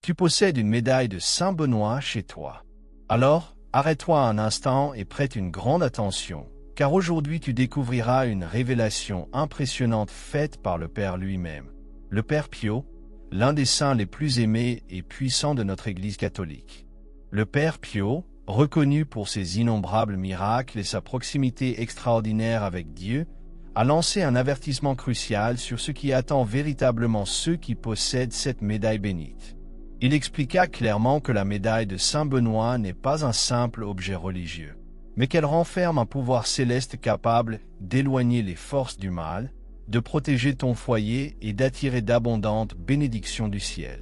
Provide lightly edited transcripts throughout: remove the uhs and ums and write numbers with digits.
tu possèdes une médaille de Saint Benoît chez toi. Alors, arrête-toi un instant et prête une grande attention, car aujourd'hui tu découvriras une révélation impressionnante faite par le Père lui-même. Le Père Pio, l'un des saints les plus aimés et puissants de notre Église catholique. Le Père Pio, reconnu pour ses innombrables miracles et sa proximité extraordinaire avec Dieu, a lancé un avertissement crucial sur ce qui attend véritablement ceux qui possèdent cette médaille bénite. Il expliqua clairement que la médaille de Saint Benoît n'est pas un simple objet religieux, mais qu'elle renferme un pouvoir céleste capable d'éloigner les forces du mal, de protéger ton foyer et d'attirer d'abondantes bénédictions du ciel.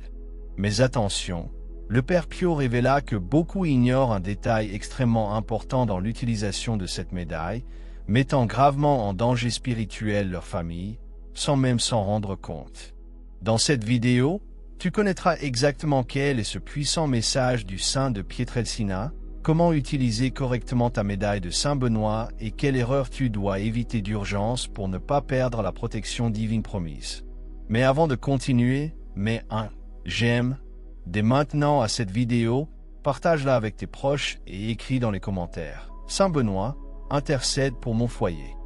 Mais attention, le Père Pio révéla que beaucoup ignorent un détail extrêmement important dans l'utilisation de cette médaille, mettant gravement en danger spirituel leur famille, sans même s'en rendre compte. Dans cette vidéo, tu connaîtras exactement quel est ce puissant message du saint de Pietrelcina, comment utiliser correctement ta médaille de Saint Benoît et quelle erreur tu dois éviter d'urgence pour ne pas perdre la protection divine promise. Mais avant de continuer, mets un j'aime dès maintenant à cette vidéo, partage-la avec tes proches et écris dans les commentaires. Saint Benoît, intercède pour mon foyer.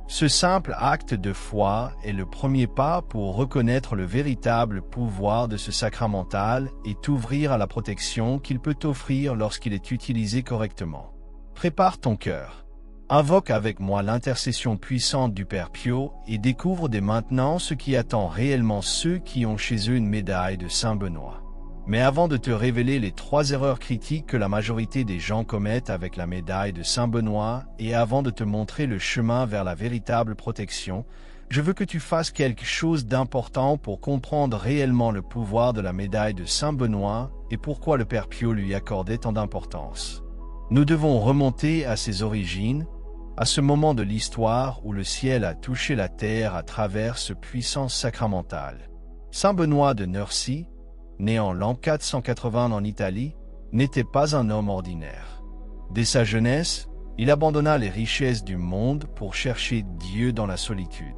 Ce simple acte de foi est le premier pas pour reconnaître le véritable pouvoir de ce sacramental et t'ouvrir à la protection qu'il peut t'offrir lorsqu'il est utilisé correctement. Prépare ton cœur. Invoque avec moi l'intercession puissante du Père Pio et découvre dès maintenant ce qui attend réellement ceux qui ont chez eux une médaille de Saint Benoît. Mais avant de te révéler les 3 erreurs critiques que la majorité des gens commettent avec la médaille de Saint Benoît et avant de te montrer le chemin vers la véritable protection, je veux que tu fasses quelque chose d'important pour comprendre réellement le pouvoir de la médaille de Saint Benoît et pourquoi le Père Pio lui accordait tant d'importance. Nous devons remonter à ses origines, à ce moment de l'histoire où le ciel a touché la terre à travers ce puissant sacramental. Saint Benoît de Nursie, né en l'an 480 en Italie, n'était pas un homme ordinaire. Dès sa jeunesse, il abandonna les richesses du monde pour chercher Dieu dans la solitude.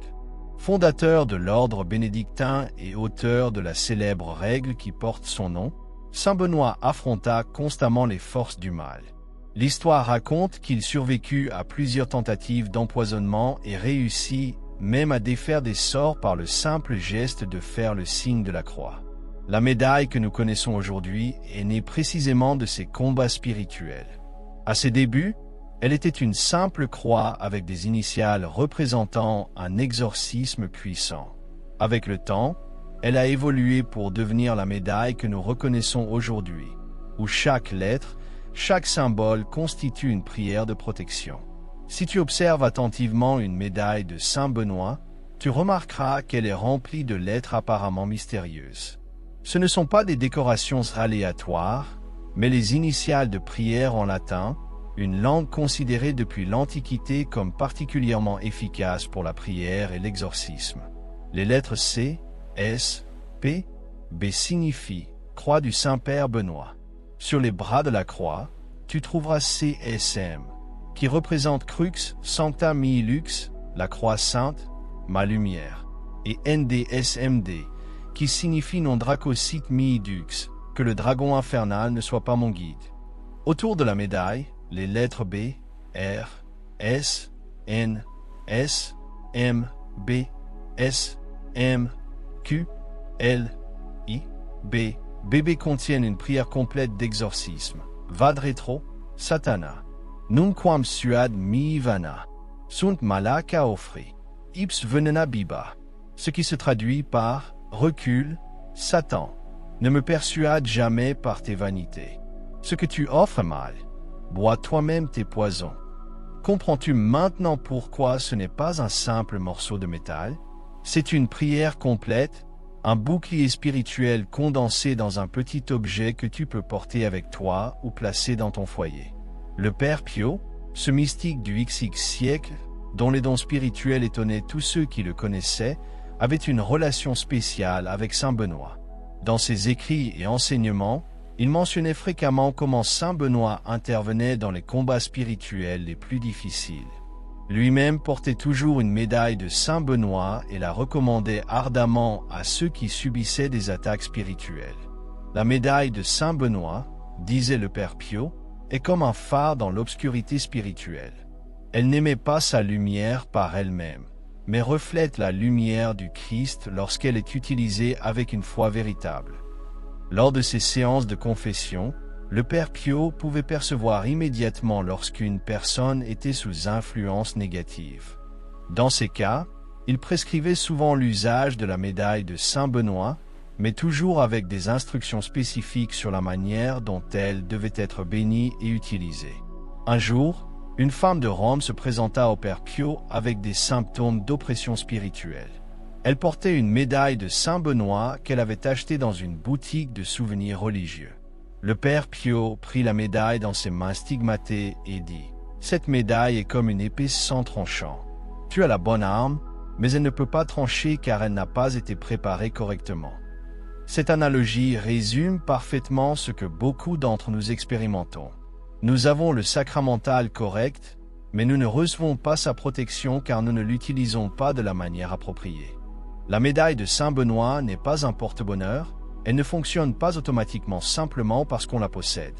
Fondateur de l'ordre bénédictin et auteur de la célèbre règle qui porte son nom, Saint Benoît affronta constamment les forces du mal. L'histoire raconte qu'il survécut à plusieurs tentatives d'empoisonnement et réussit même à défaire des sorts par le simple geste de faire le signe de la croix. La médaille que nous connaissons aujourd'hui est née précisément de ces combats spirituels. À ses débuts, elle était une simple croix avec des initiales représentant un exorcisme puissant. Avec le temps, elle a évolué pour devenir la médaille que nous reconnaissons aujourd'hui, où chaque lettre, chaque symbole constitue une prière de protection. Si tu observes attentivement une médaille de Saint Benoît, tu remarqueras qu'elle est remplie de lettres apparemment mystérieuses. Ce ne sont pas des décorations aléatoires, mais les initiales de prière en latin, une langue considérée depuis l'Antiquité comme particulièrement efficace pour la prière et l'exorcisme. Les lettres C, S, P, B signifient Croix du Saint-Père Benoît. Sur les bras de la croix, tu trouveras CSM, qui représente Crux Sancta Mihi Lux, la croix sainte, ma lumière, et NDSMD, qui signifie non dracocite mihi dux, que le dragon infernal ne soit pas mon guide. Autour de la médaille, les lettres B, R, S, N, S, M, B, S, M, Q, L, I, B. BB contiennent une prière complète d'exorcisme. Vad retro, Satana. Nunquam suad mihi vana. Sunt malaka offri. Ips venena biba. Ce qui se traduit par recule, Satan, ne me persuade jamais par tes vanités. Ce que tu offres mal, bois toi-même tes poisons. Comprends-tu maintenant pourquoi ce n'est pas un simple morceau de métal? C'est une prière complète, un bouclier spirituel condensé dans un petit objet que tu peux porter avec toi ou placer dans ton foyer. Le Père Pio, ce mystique du XX siècle, dont les dons spirituels étonnaient tous ceux qui le connaissaient, avait une relation spéciale avec Saint Benoît. Dans ses écrits et enseignements, il mentionnait fréquemment comment Saint Benoît intervenait dans les combats spirituels les plus difficiles. Lui-même portait toujours une médaille de Saint Benoît et la recommandait ardemment à ceux qui subissaient des attaques spirituelles. La médaille de Saint Benoît, disait le Père Pio, est comme un phare dans l'obscurité spirituelle. Elle n'émet pas sa lumière par elle-même, mais reflète la lumière du Christ lorsqu'elle est utilisée avec une foi véritable. Lors de ses séances de confession, le Père Pio pouvait percevoir immédiatement lorsqu'une personne était sous influence négative. Dans ces cas, il prescrivait souvent l'usage de la médaille de Saint Benoît, mais toujours avec des instructions spécifiques sur la manière dont elle devait être bénie et utilisée. Un jour, une femme de Rome se présenta au Père Pio avec des symptômes d'oppression spirituelle. Elle portait une médaille de Saint Benoît qu'elle avait achetée dans une boutique de souvenirs religieux. Le Père Pio prit la médaille dans ses mains stigmatées et dit « Cette médaille est comme une épée sans tranchant. Tu as la bonne arme, mais elle ne peut pas trancher car elle n'a pas été préparée correctement. » Cette analogie résume parfaitement ce que beaucoup d'entre nous expérimentons. Nous avons le sacramental correct, mais nous ne recevons pas sa protection car nous ne l'utilisons pas de la manière appropriée. La médaille de Saint Benoît n'est pas un porte-bonheur, elle ne fonctionne pas automatiquement simplement parce qu'on la possède.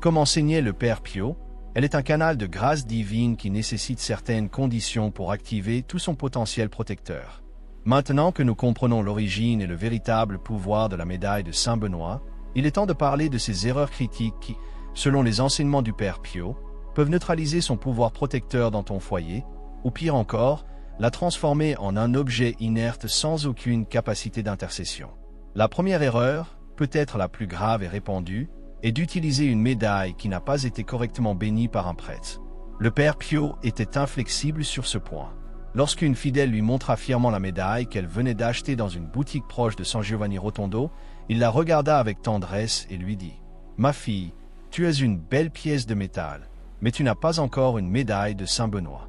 Comme enseignait le Père Pio, elle est un canal de grâce divine qui nécessite certaines conditions pour activer tout son potentiel protecteur. Maintenant que nous comprenons l'origine et le véritable pouvoir de la médaille de Saint Benoît, il est temps de parler de ces erreurs critiques qui, selon les enseignements du Père Pio, peuvent neutraliser son pouvoir protecteur dans ton foyer, ou pire encore, la transformer en un objet inerte sans aucune capacité d'intercession. La première erreur, peut-être la plus grave et répandue, est d'utiliser une médaille qui n'a pas été correctement bénie par un prêtre. Le Père Pio était inflexible sur ce point. Lorsqu'une fidèle lui montra fièrement la médaille qu'elle venait d'acheter dans une boutique proche de San Giovanni Rotondo, il la regarda avec tendresse et lui dit « Ma fille, tu es une belle pièce de métal, mais tu n'as pas encore une médaille de Saint Benoît. »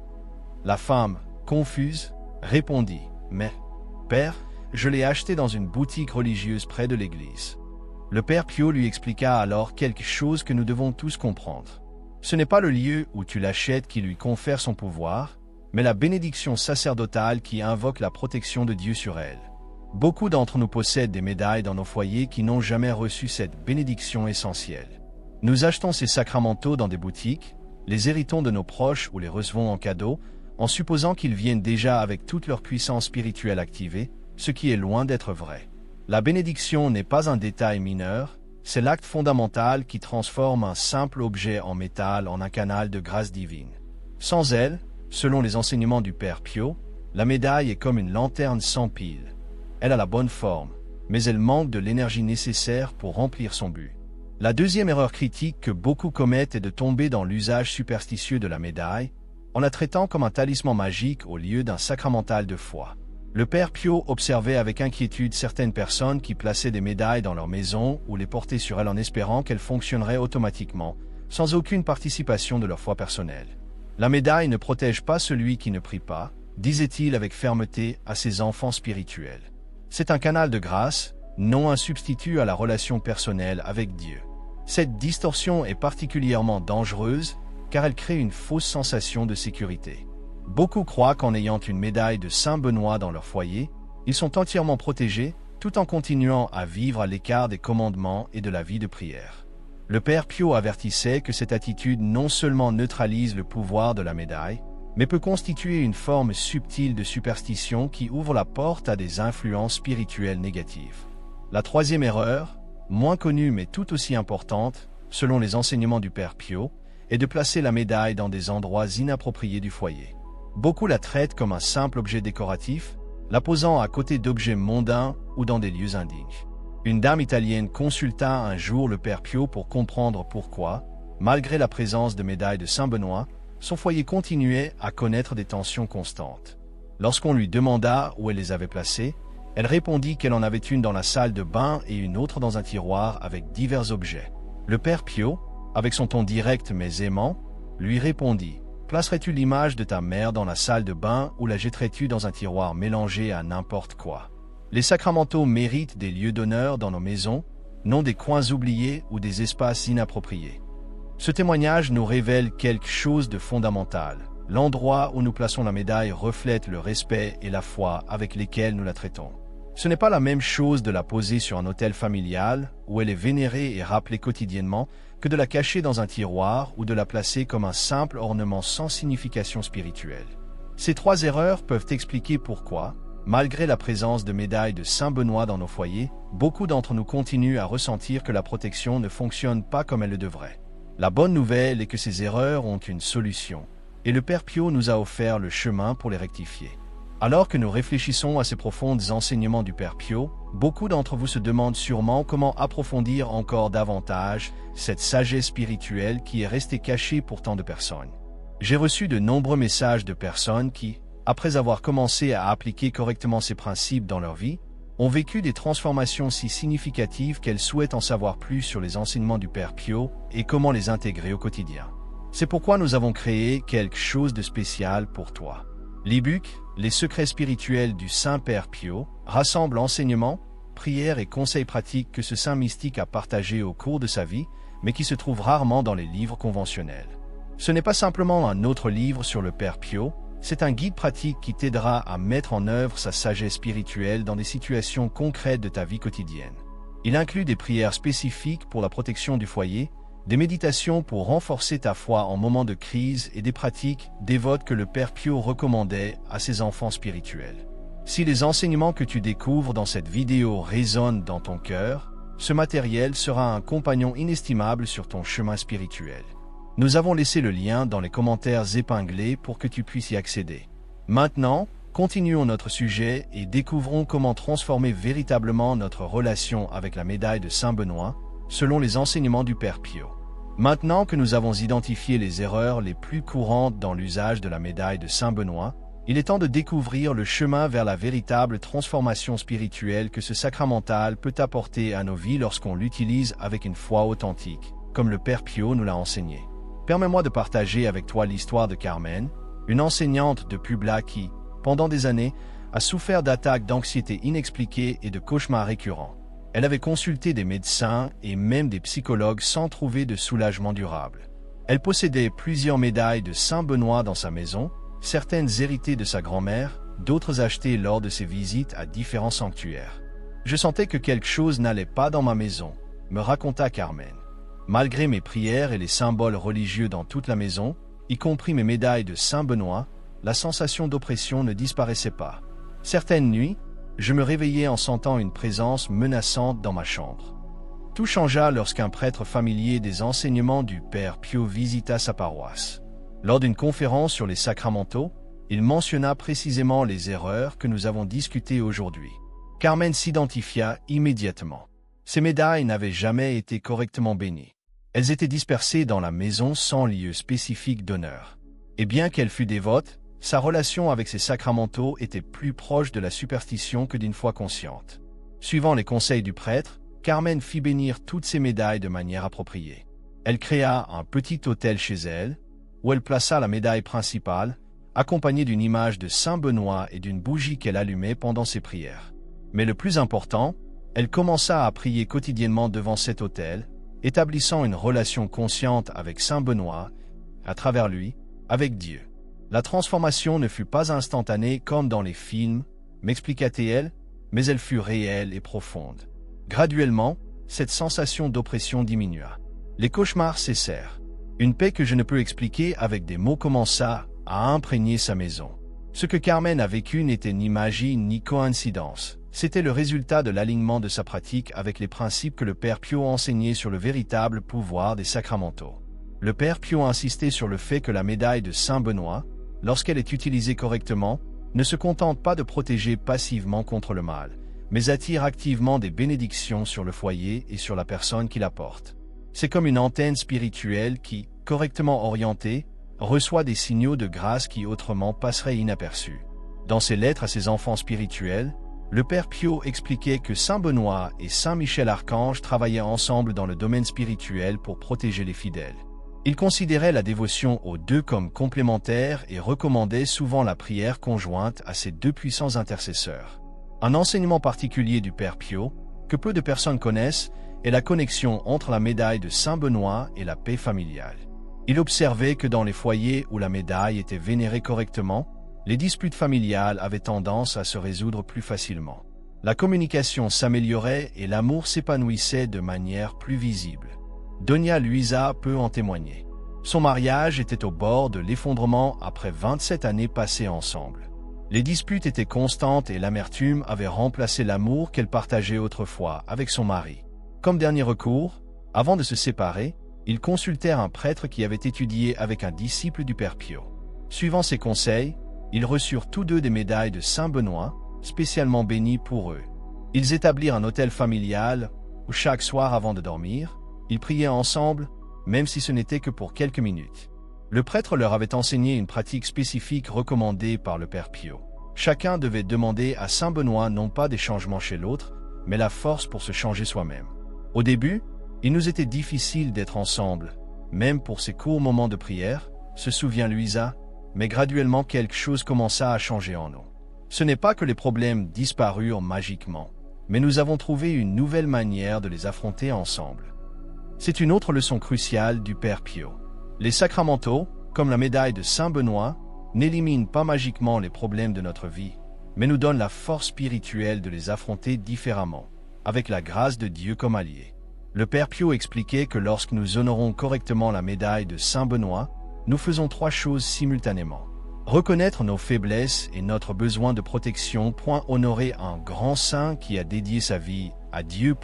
La femme, confuse, répondit « Mais, Père, je l'ai achetée dans une boutique religieuse près de l'église. » Le Père Pio lui expliqua alors quelque chose que nous devons tous comprendre. Ce n'est pas le lieu où tu l'achètes qui lui confère son pouvoir, mais la bénédiction sacerdotale qui invoque la protection de Dieu sur elle. Beaucoup d'entre nous possèdent des médailles dans nos foyers qui n'ont jamais reçu cette bénédiction essentielle. Nous achetons ces sacramentaux dans des boutiques, les héritons de nos proches ou les recevons en cadeau, en supposant qu'ils viennent déjà avec toute leur puissance spirituelle activée, ce qui est loin d'être vrai. La bénédiction n'est pas un détail mineur, c'est l'acte fondamental qui transforme un simple objet en métal en un canal de grâce divine. Sans elle, selon les enseignements du Père Pio, la médaille est comme une lanterne sans pile. Elle a la bonne forme, mais elle manque de l'énergie nécessaire pour remplir son but. La deuxième erreur critique que beaucoup commettent est de tomber dans l'usage superstitieux de la médaille, en la traitant comme un talisman magique au lieu d'un sacramental de foi. Le Père Pio observait avec inquiétude certaines personnes qui plaçaient des médailles dans leur maison ou les portaient sur elles en espérant qu'elles fonctionneraient automatiquement, sans aucune participation de leur foi personnelle. La médaille ne protège pas celui qui ne prie pas, disait-il avec fermeté à ses enfants spirituels. C'est un canal de grâce, non un substitut à la relation personnelle avec Dieu. Cette distorsion est particulièrement dangereuse car elle crée une fausse sensation de sécurité. Beaucoup croient qu'en ayant une médaille de Saint Benoît dans leur foyer, ils sont entièrement protégés tout en continuant à vivre à l'écart des commandements et de la vie de prière. Le Père Pio avertissait que cette attitude non seulement neutralise le pouvoir de la médaille, mais peut constituer une forme subtile de superstition qui ouvre la porte à des influences spirituelles négatives. La troisième erreur, moins connue mais tout aussi importante, selon les enseignements du Père Pio, est de placer la médaille dans des endroits inappropriés du foyer. Beaucoup la traitent comme un simple objet décoratif, la posant à côté d'objets mondains ou dans des lieux indignes. Une dame italienne consulta un jour le Père Pio pour comprendre pourquoi, malgré la présence de médailles de Saint Benoît, son foyer continuait à connaître des tensions constantes. Lorsqu'on lui demanda où elle les avait placées, elle répondit qu'elle en avait une dans la salle de bain et une autre dans un tiroir avec divers objets. Le Père Pio, avec son ton direct mais aimant, lui répondit « Placerais-tu l'image de ta mère dans la salle de bain ou la jetterais-tu dans un tiroir mélangé à n'importe quoi ?» Les sacramentaux méritent des lieux d'honneur dans nos maisons, non des coins oubliés ou des espaces inappropriés. Ce témoignage nous révèle quelque chose de fondamental. L'endroit où nous plaçons la médaille reflète le respect et la foi avec lesquels nous la traitons. Ce n'est pas la même chose de la poser sur un autel familial, où elle est vénérée et rappelée quotidiennement, que de la cacher dans un tiroir ou de la placer comme un simple ornement sans signification spirituelle. Ces 3 erreurs peuvent expliquer pourquoi, malgré la présence de médailles de Saint Benoît dans nos foyers, beaucoup d'entre nous continuent à ressentir que la protection ne fonctionne pas comme elle le devrait. La bonne nouvelle est que ces erreurs ont une solution, et le Père Pio nous a offert le chemin pour les rectifier. Alors que nous réfléchissons à ces profonds enseignements du Père Pio, beaucoup d'entre vous se demandent sûrement comment approfondir encore davantage cette sagesse spirituelle qui est restée cachée pour tant de personnes. J'ai reçu de nombreux messages de personnes qui, après avoir commencé à appliquer correctement ces principes dans leur vie, ont vécu des transformations si significatives qu'elles souhaitent en savoir plus sur les enseignements du Père Pio et comment les intégrer au quotidien. C'est pourquoi nous avons créé quelque chose de spécial pour toi. L'e-book « Les secrets spirituels du Saint-Père Pio » rassemble enseignements, prières et conseils pratiques que ce saint mystique a partagés au cours de sa vie, mais qui se trouvent rarement dans les livres conventionnels. Ce n'est pas simplement un autre livre sur le Père Pio, c'est un guide pratique qui t'aidera à mettre en œuvre sa sagesse spirituelle dans des situations concrètes de ta vie quotidienne. Il inclut des prières spécifiques pour la protection du foyer, des méditations pour renforcer ta foi en moments de crise et des pratiques dévotes que le Père Pio recommandait à ses enfants spirituels. Si les enseignements que tu découvres dans cette vidéo résonnent dans ton cœur, ce matériel sera un compagnon inestimable sur ton chemin spirituel. Nous avons laissé le lien dans les commentaires épinglés pour que tu puisses y accéder. Maintenant, continuons notre sujet et découvrons comment transformer véritablement notre relation avec la médaille de Saint Benoît, selon les enseignements du Père Pio. Maintenant que nous avons identifié les erreurs les plus courantes dans l'usage de la médaille de Saint Benoît, il est temps de découvrir le chemin vers la véritable transformation spirituelle que ce sacramental peut apporter à nos vies lorsqu'on l'utilise avec une foi authentique, comme le Père Pio nous l'a enseigné. Permets-moi de partager avec toi l'histoire de Carmen, une enseignante de Puebla qui, pendant des années, a souffert d'attaques d'anxiété inexpliquées et de cauchemars récurrents. Elle avait consulté des médecins et même des psychologues sans trouver de soulagement durable. Elle possédait plusieurs médailles de Saint Benoît dans sa maison, certaines héritées de sa grand-mère, d'autres achetées lors de ses visites à différents sanctuaires. « Je sentais que quelque chose n'allait pas dans ma maison », me raconta Carmen. Malgré mes prières et les symboles religieux dans toute la maison, y compris mes médailles de Saint Benoît, la sensation d'oppression ne disparaissait pas. Certaines nuits, je me réveillais en sentant une présence menaçante dans ma chambre. Tout changea lorsqu'un prêtre familier des enseignements du Père Pio visita sa paroisse. Lors d'une conférence sur les sacramentaux, il mentionna précisément les erreurs que nous avons discutées aujourd'hui. Carmen s'identifia immédiatement. Ces médailles n'avaient jamais été correctement bénies. Elles étaient dispersées dans la maison sans lieu spécifique d'honneur. Et bien qu'elle fût dévote, sa relation avec ces sacramentaux était plus proche de la superstition que d'une foi consciente. Suivant les conseils du prêtre, Carmen fit bénir toutes ses médailles de manière appropriée. Elle créa un petit autel chez elle, où elle plaça la médaille principale, accompagnée d'une image de Saint Benoît et d'une bougie qu'elle allumait pendant ses prières. Mais le plus important, elle commença à prier quotidiennement devant cet autel, établissant une relation consciente avec Saint Benoît, à travers lui, avec Dieu. La transformation ne fut pas instantanée comme dans les films, m'expliqua-t-elle, mais elle fut réelle et profonde. Graduellement, cette sensation d'oppression diminua. Les cauchemars cessèrent. Une paix que je ne peux expliquer avec des mots commença à imprégner sa maison. Ce que Carmen a vécu n'était ni magie ni coïncidence. C'était le résultat de l'alignement de sa pratique avec les principes que le Père Pio enseignait sur le véritable pouvoir des sacramentaux. Le Père Pio insistait sur le fait que la médaille de Saint Benoît, lorsqu'elle est utilisée correctement, ne se contente pas de protéger passivement contre le mal, mais attire activement des bénédictions sur le foyer et sur la personne qui la porte. C'est comme une antenne spirituelle qui, correctement orientée, reçoit des signaux de grâce qui autrement passeraient inaperçus. Dans ses lettres à ses enfants spirituels, le Père Pio expliquait que Saint Benoît et Saint Michel Archange travaillaient ensemble dans le domaine spirituel pour protéger les fidèles. Il considérait la dévotion aux deux comme complémentaire et recommandait souvent la prière conjointe à ces deux puissants intercesseurs. Un enseignement particulier du Père Pio, que peu de personnes connaissent, est la connexion entre la médaille de Saint Benoît et la paix familiale. Il observait que dans les foyers où la médaille était vénérée correctement, les disputes familiales avaient tendance à se résoudre plus facilement. La communication s'améliorait et l'amour s'épanouissait de manière plus visible. Doña Luisa peut en témoigner. Son mariage était au bord de l'effondrement après 27 années passées ensemble. Les disputes étaient constantes et l'amertume avait remplacé l'amour qu'elle partageait autrefois avec son mari. Comme dernier recours, avant de se séparer, ils consultèrent un prêtre qui avait étudié avec un disciple du Père Pio. Suivant ses conseils, ils reçurent tous deux des médailles de Saint Benoît, spécialement bénies pour eux. Ils établirent un autel familial où chaque soir avant de dormir, ils priaient ensemble, même si ce n'était que pour quelques minutes. Le prêtre leur avait enseigné une pratique spécifique recommandée par le Père Pio. Chacun devait demander à Saint Benoît non pas des changements chez l'autre, mais la force pour se changer soi-même. Au début, il nous était difficile d'être ensemble, même pour ces courts moments de prière, se souvient Luisa, mais graduellement quelque chose commença à changer en nous. Ce n'est pas que les problèmes disparurent magiquement, mais nous avons trouvé une nouvelle manière de les affronter ensemble. C'est une autre leçon cruciale du Père Pio. Les sacramentaux, comme la médaille de Saint Benoît, n'éliminent pas magiquement les problèmes de notre vie, mais nous donnent la force spirituelle de les affronter différemment, avec la grâce de Dieu comme allié. Le Père Pio expliquait que lorsque nous honorons correctement la médaille de Saint Benoît, nous faisons trois choses simultanément. Reconnaître nos faiblesses et notre besoin de protection. Honorer un grand saint qui a dédié sa vie à Dieu.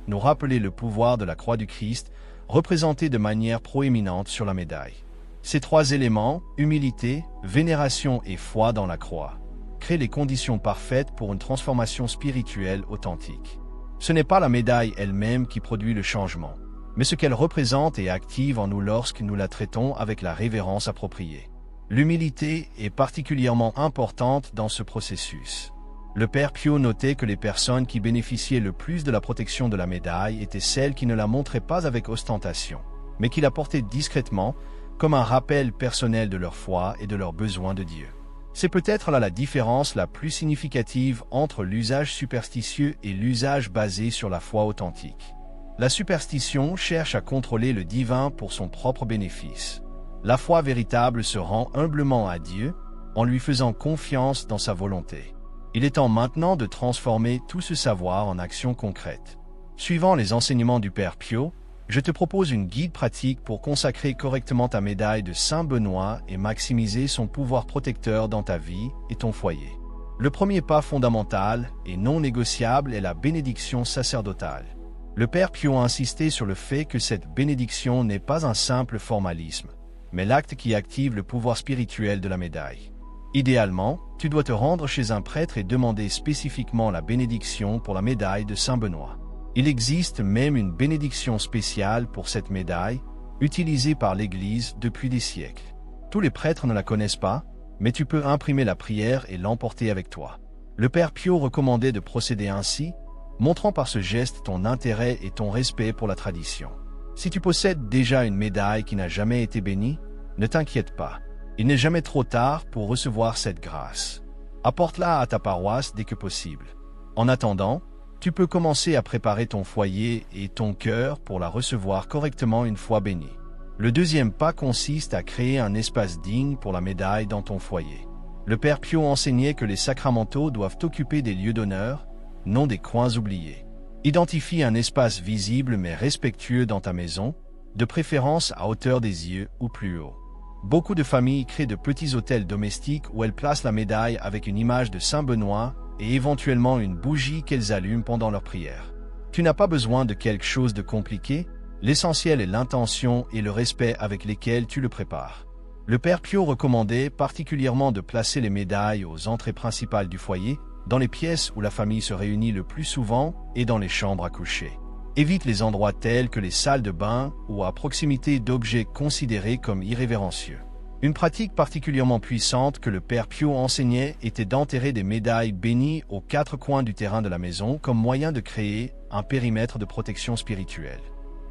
Nous rappeler le pouvoir de la croix du Christ, représenté de manière proéminente sur la médaille. Ces trois éléments, humilité, vénération et foi dans la croix, créent les conditions parfaites pour une transformation spirituelle authentique. Ce n'est pas la médaille elle-même qui produit le changement, mais ce qu'elle représente et active en nous lorsque nous la traitons avec la révérence appropriée. L'humilité est particulièrement importante dans ce processus. Le Père Pio notait que les personnes qui bénéficiaient le plus de la protection de la médaille étaient celles qui ne la montraient pas avec ostentation, mais qui la portaient discrètement, comme un rappel personnel de leur foi et de leurs besoins de Dieu. C'est peut-être là la différence la plus significative entre l'usage superstitieux et l'usage basé sur la foi authentique. La superstition cherche à contrôler le divin pour son propre bénéfice. La foi véritable se rend humblement à Dieu en lui faisant confiance dans sa volonté. Il est temps maintenant de transformer tout ce savoir en action concrète. Suivant les enseignements du Père Pio, je te propose une guide pratique pour consacrer correctement ta médaille de Saint Benoît et maximiser son pouvoir protecteur dans ta vie et ton foyer. Le premier pas fondamental et non négociable est la bénédiction sacerdotale. Le Père Pio a insisté sur le fait que cette bénédiction n'est pas un simple formalisme, mais l'acte qui active le pouvoir spirituel de la médaille. Idéalement, tu dois te rendre chez un prêtre et demander spécifiquement la bénédiction pour la médaille de Saint Benoît. Il existe même une bénédiction spéciale pour cette médaille, utilisée par l'Église depuis des siècles. Tous les prêtres ne la connaissent pas, mais tu peux imprimer la prière et l'emporter avec toi. Le Père Pio recommandait de procéder ainsi, montrant par ce geste ton intérêt et ton respect pour la tradition. Si tu possèdes déjà une médaille qui n'a jamais été bénie, ne t'inquiète pas. Il n'est jamais trop tard pour recevoir cette grâce. Apporte-la à ta paroisse dès que possible. En attendant, tu peux commencer à préparer ton foyer et ton cœur pour la recevoir correctement une fois bénie. Le deuxième pas consiste à créer un espace digne pour la médaille dans ton foyer. Le Père Pio enseignait que les sacramentaux doivent occuper des lieux d'honneur, non des coins oubliés. Identifie un espace visible mais respectueux dans ta maison, de préférence à hauteur des yeux ou plus haut. Beaucoup de familles créent de petits autels domestiques où elles placent la médaille avec une image de Saint Benoît et éventuellement une bougie qu'elles allument pendant leur prière. Tu n'as pas besoin de quelque chose de compliqué, l'essentiel est l'intention et le respect avec lesquels tu le prépares. Le Père Pio recommandait particulièrement de placer les médailles aux entrées principales du foyer, dans les pièces où la famille se réunit le plus souvent et dans les chambres à coucher. Évite les endroits tels que les salles de bain ou à proximité d'objets considérés comme irrévérencieux. Une pratique particulièrement puissante que le Père Pio enseignait était d'enterrer des médailles bénies aux quatre coins du terrain de la maison comme moyen de créer un périmètre de protection spirituelle.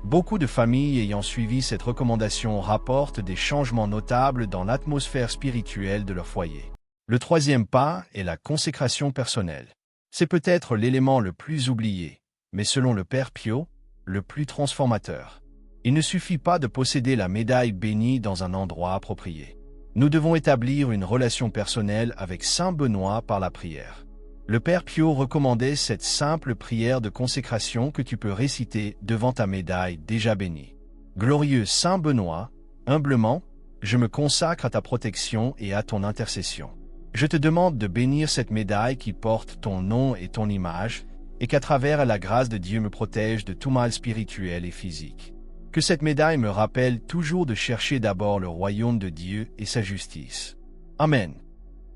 Beaucoup de familles ayant suivi cette recommandation rapportent des changements notables dans l'atmosphère spirituelle de leur foyer. Le troisième pas est la consécration personnelle. C'est peut-être l'élément le plus oublié, mais selon le Père Pio, le plus transformateur. Il ne suffit pas de posséder la médaille bénie dans un endroit approprié. Nous devons établir une relation personnelle avec Saint Benoît par la prière. Le Père Pio recommandait cette simple prière de consécration que tu peux réciter devant ta médaille déjà bénie. Glorieux Saint Benoît, humblement, je me consacre à ta protection et à ton intercession. Je te demande de bénir cette médaille qui porte ton nom et ton image, et qu'à travers la grâce de Dieu me protège de tout mal spirituel et physique. Que cette médaille me rappelle toujours de chercher d'abord le royaume de Dieu et sa justice. Amen.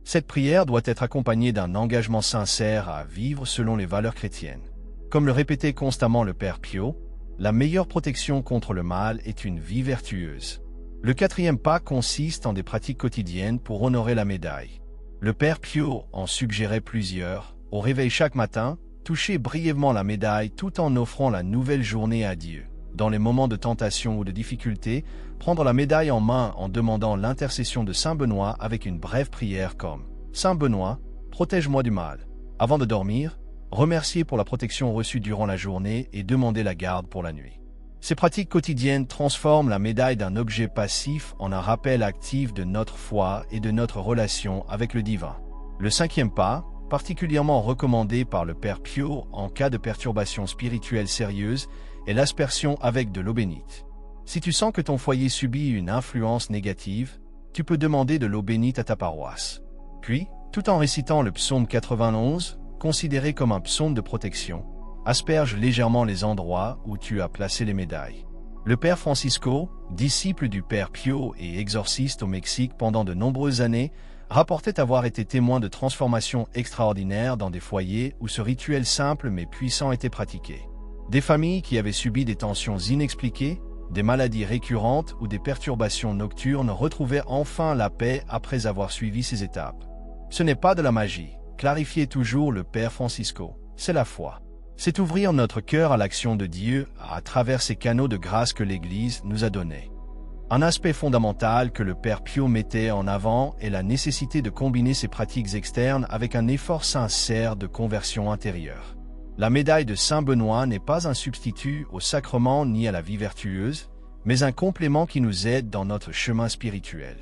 Cette prière doit être accompagnée d'un engagement sincère à vivre selon les valeurs chrétiennes. Comme le répétait constamment le Père Pio, la meilleure protection contre le mal est une vie vertueuse. Le 4e pas consiste en des pratiques quotidiennes pour honorer la médaille. Le Père Pio en suggérait plusieurs. Au réveil chaque matin, toucher brièvement la médaille tout en offrant la nouvelle journée à Dieu. Dans les moments de tentation ou de difficulté, prendre la médaille en main en demandant l'intercession de Saint Benoît avec une brève prière comme « Saint Benoît, protège-moi du mal ». Avant de dormir, remercier pour la protection reçue durant la journée et demander la garde pour la nuit. Ces pratiques quotidiennes transforment la médaille d'un objet passif en un rappel actif de notre foi et de notre relation avec le divin. Le 5e pas, particulièrement recommandé par le Père Pio en cas de perturbation spirituelle sérieuse, est l'aspersion avec de l'eau bénite. Si tu sens que ton foyer subit une influence négative, tu peux demander de l'eau bénite à ta paroisse. Puis, tout en récitant le psaume 91, considéré comme un psaume de protection, asperge légèrement les endroits où tu as placé les médailles. Le Père Francisco, disciple du Père Pio et exorciste au Mexique pendant de nombreuses années, rapportait avoir été témoin de transformations extraordinaires dans des foyers où ce rituel simple mais puissant était pratiqué. Des familles qui avaient subi des tensions inexpliquées, des maladies récurrentes ou des perturbations nocturnes retrouvaient enfin la paix après avoir suivi ces étapes. Ce n'est pas de la magie, clarifiait toujours le Père Francisco, c'est la foi. C'est ouvrir notre cœur à l'action de Dieu à travers ces canaux de grâce que l'Église nous a donnés. Un aspect fondamental que le Père Pio mettait en avant est la nécessité de combiner ces pratiques externes avec un effort sincère de conversion intérieure. La médaille de Saint Benoît n'est pas un substitut au sacrement ni à la vie vertueuse, mais un complément qui nous aide dans notre chemin spirituel.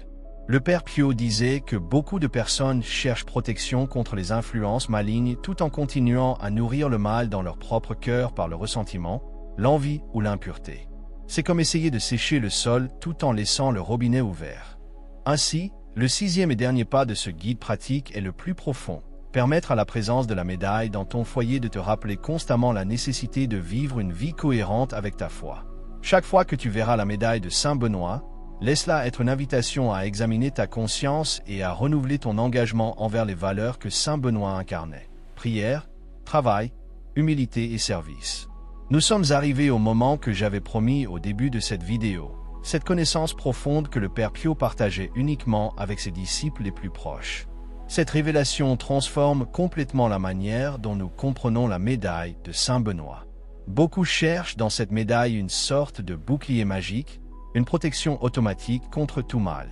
Le Père Pio disait que beaucoup de personnes cherchent protection contre les influences malignes tout en continuant à nourrir le mal dans leur propre cœur par le ressentiment, l'envie ou l'impureté. C'est comme essayer de sécher le sol tout en laissant le robinet ouvert. Ainsi, le 6e et dernier pas de ce guide pratique est le plus profond. Permettre à la présence de la médaille dans ton foyer de te rappeler constamment la nécessité de vivre une vie cohérente avec ta foi. Chaque fois que tu verras la médaille de Saint Benoît, laisse-la être une invitation à examiner ta conscience et à renouveler ton engagement envers les valeurs que Saint Benoît incarnait. Prière, travail, humilité et service. Nous sommes arrivés au moment que j'avais promis au début de cette vidéo. Cette connaissance profonde que le Père Pio partageait uniquement avec ses disciples les plus proches. Cette révélation transforme complètement la manière dont nous comprenons la médaille de Saint Benoît. Beaucoup cherchent dans cette médaille une sorte de bouclier magique, une protection automatique contre tout mal.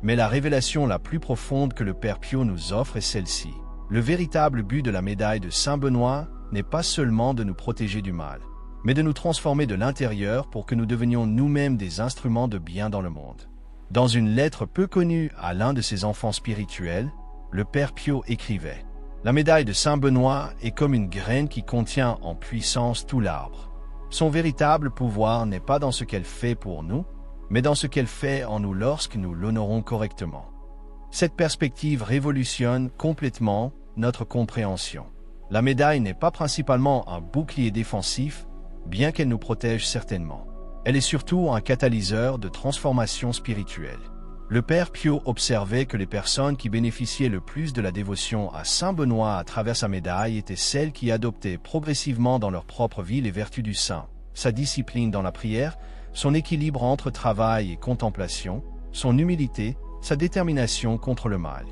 Mais la révélation la plus profonde que le Père Pio nous offre est celle-ci. Le véritable but de la médaille de Saint Benoît n'est pas seulement de nous protéger du mal, mais de nous transformer de l'intérieur pour que nous devenions nous-mêmes des instruments de bien dans le monde. Dans une lettre peu connue à l'un de ses enfants spirituels, le Père Pio écrivait « La médaille de Saint Benoît est comme une graine qui contient en puissance tout l'arbre. Son véritable pouvoir n'est pas dans ce qu'elle fait pour nous, mais dans ce qu'elle fait en nous lorsque nous l'honorons correctement. » Cette perspective révolutionne complètement notre compréhension. La médaille n'est pas principalement un bouclier défensif, bien qu'elle nous protège certainement. Elle est surtout un catalyseur de transformation spirituelle. Le Père Pio observait que les personnes qui bénéficiaient le plus de la dévotion à Saint Benoît à travers sa médaille étaient celles qui adoptaient progressivement dans leur propre vie les vertus du saint, sa discipline dans la prière, son équilibre entre travail et contemplation, son humilité, sa détermination contre le mal.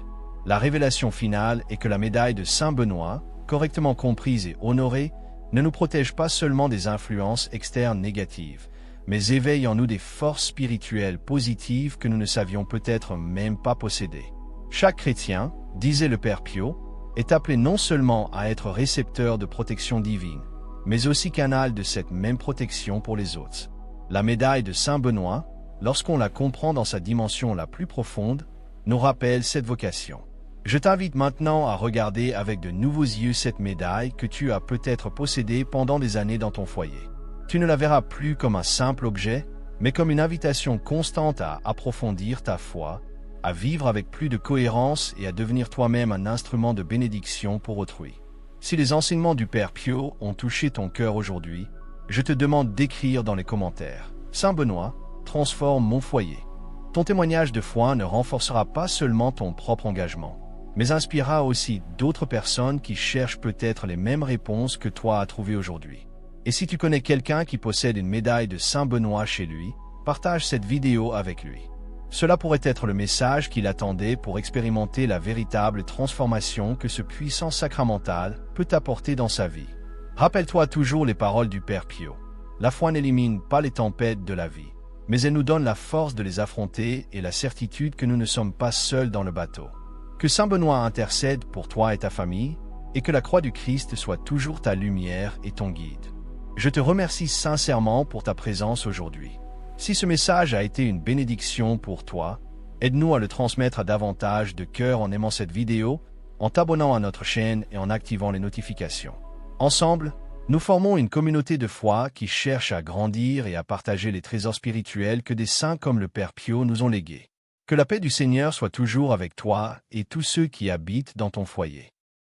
La révélation finale est que la médaille de Saint Benoît, correctement comprise et honorée, ne nous protège pas seulement des influences externes négatives, mais éveille en nous des forces spirituelles positives que nous ne savions peut-être même pas posséder. Chaque chrétien, disait le Père Pio, est appelé non seulement à être récepteur de protection divine, mais aussi canal de cette même protection pour les autres. La médaille de Saint Benoît, lorsqu'on la comprend dans sa dimension la plus profonde, nous rappelle cette vocation. Je t'invite maintenant à regarder avec de nouveaux yeux cette médaille que tu as peut-être possédée pendant des années dans ton foyer. Tu ne la verras plus comme un simple objet, mais comme une invitation constante à approfondir ta foi, à vivre avec plus de cohérence et à devenir toi-même un instrument de bénédiction pour autrui. Si les enseignements du Père Pio ont touché ton cœur aujourd'hui, je te demande d'écrire dans les commentaires « Saint Benoît, transforme mon foyer ». Ton témoignage de foi ne renforcera pas seulement ton propre engagement, mais inspirera aussi d'autres personnes qui cherchent peut-être les mêmes réponses que toi à trouver aujourd'hui. Et si tu connais quelqu'un qui possède une médaille de Saint Benoît chez lui, partage cette vidéo avec lui. Cela pourrait être le message qu'il attendait pour expérimenter la véritable transformation que ce puissant sacramental peut apporter dans sa vie. Rappelle-toi toujours les paroles du Père Pio. La foi n'élimine pas les tempêtes de la vie, mais elle nous donne la force de les affronter et la certitude que nous ne sommes pas seuls dans le bateau. Que Saint Benoît intercède pour toi et ta famille, et que la croix du Christ soit toujours ta lumière et ton guide. Je te remercie sincèrement pour ta présence aujourd'hui. Si ce message a été une bénédiction pour toi, aide-nous à le transmettre à davantage de cœurs en aimant cette vidéo, en t'abonnant à notre chaîne et en activant les notifications. Ensemble, nous formons une communauté de foi qui cherche à grandir et à partager les trésors spirituels que des saints comme le Père Pio nous ont légués. Que la paix du Seigneur soit toujours avec toi et tous ceux qui habitent dans ton foyer.